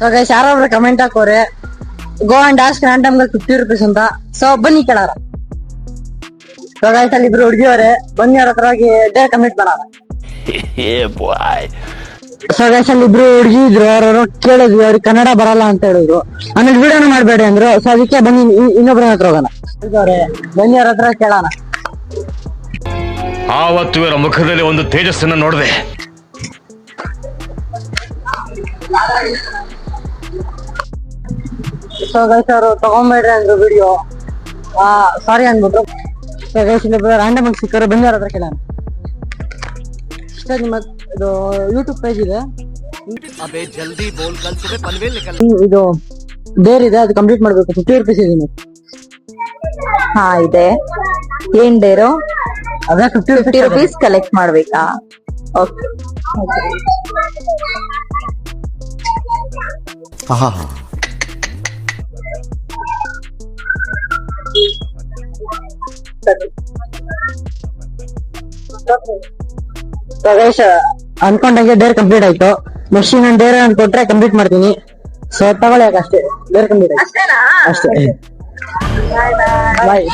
So guys ಯಾರೊಬ್ರು comment ಹಾಕೋರೆ go and ask random ಗೆ 50 rupees ಅಂತ. ಸೊ ಬನ್ನಿ ಕೇಳಾರ. ಸೊ ಗೈಸ್ ಅಲ್ಲಿ ಇಬ್ರು ಹುಡುಗಿಯವರೇ, ಬನ್ನಿ ಅವ್ರ ಹತ್ರ ಹೋಗಿ ಡೇ ಕಮೆಂಟ್ ಮಾಡೋಣ. ಸೊ ಗೈಸ್ ಅಲ್ಲಿ ಇಬ್ರು ಹುಡುಗಿ ಇದ್ರು, ಅವ್ರವ್ರು ಕೇಳಿದ್ವಿ, ಅವ್ರಿಗೆ ಕನ್ನಡ ಬರಲ್ಲ ಅಂತ ಹೇಳಿದ್ರು. ಆಮೇಲೆ ವಿಡಿಯೋನ ಮಾಡ್ಬೇಡಿ ಅಂದ್ರು. ಸೊ ಅದಕ್ಕೆ ಬನ್ನಿ ಇನ್ನೊಬ್ರ ಹತ್ರ ಹೋಗೋಣ. ಬನ್ನಿ ಅವ್ರ ಹತ್ರ ಕೇಳೋಣ. ಆವತ್ತು ಇವರ ಮುಖದಲ್ಲಿ ಒಂದು ತೇಜಸ್ಸನ್ನ ನೋಡಿದೆ. ಸೊ ಗೈಸ್ ಅವರು ತಗೊಂಬೇಡ್ರಿ ಅಂದ್ರು ವಿಡಿಯೋ, ಸಾರಿ ಅಂದ್ಬಿಟ್ರು. ಸೊ ಗೈಸ್ ಇಲ್ಲಿ ರ್ಯಾಂಡಮ್ ಆಗಿ ಸಿಕ್ಕರು, ಬನ್ನಿ ಅವ್ರ ಹತ್ರ ಕೇಳೋಣ. ಇಷ್ಟ ನಿಮ್ಮ ಇದು ಯೂಟ್ಯೂಬ್ ಪೇಜ್ ಇದೆ, ಇದು ಡೇರ್ ಇದೆ, ಅದು ಕಂಪ್ಲೀಟ್ ಮಾಡ್ಬೇಕು. 50 rupees ಇದೀನಿ. ಹಾ ಇದೆ. ಏನ್ ಡೇರು? ಅದೇ 50 rupees ಕಲೆಕ್ಟ್ ಮಾಡ್ಬೇಕಾ? ಓಕೆ. ಅನ್ಕೊಂಡಂಗೆ ಡೇರ್ ಕಂಪ್ಲೀಟ್ ಆಯ್ತು. ನೆಕ್ಸ್ಟ್ ನಾನು ಡೇರ್ ಅನ್ಕೊಟ್ರೆ ಕಂಪ್ಲೀಟ್ ಮಾಡ್ತೀನಿ. ಸೊ ತಗೊಳ್ಳಿ, ಅಷ್ಟೇ ಡೇರ್ ಕಂಪ್ಲೀಟ್ ಆಯ್ತು ಅಷ್ಟೇ. ಬಾಯ್.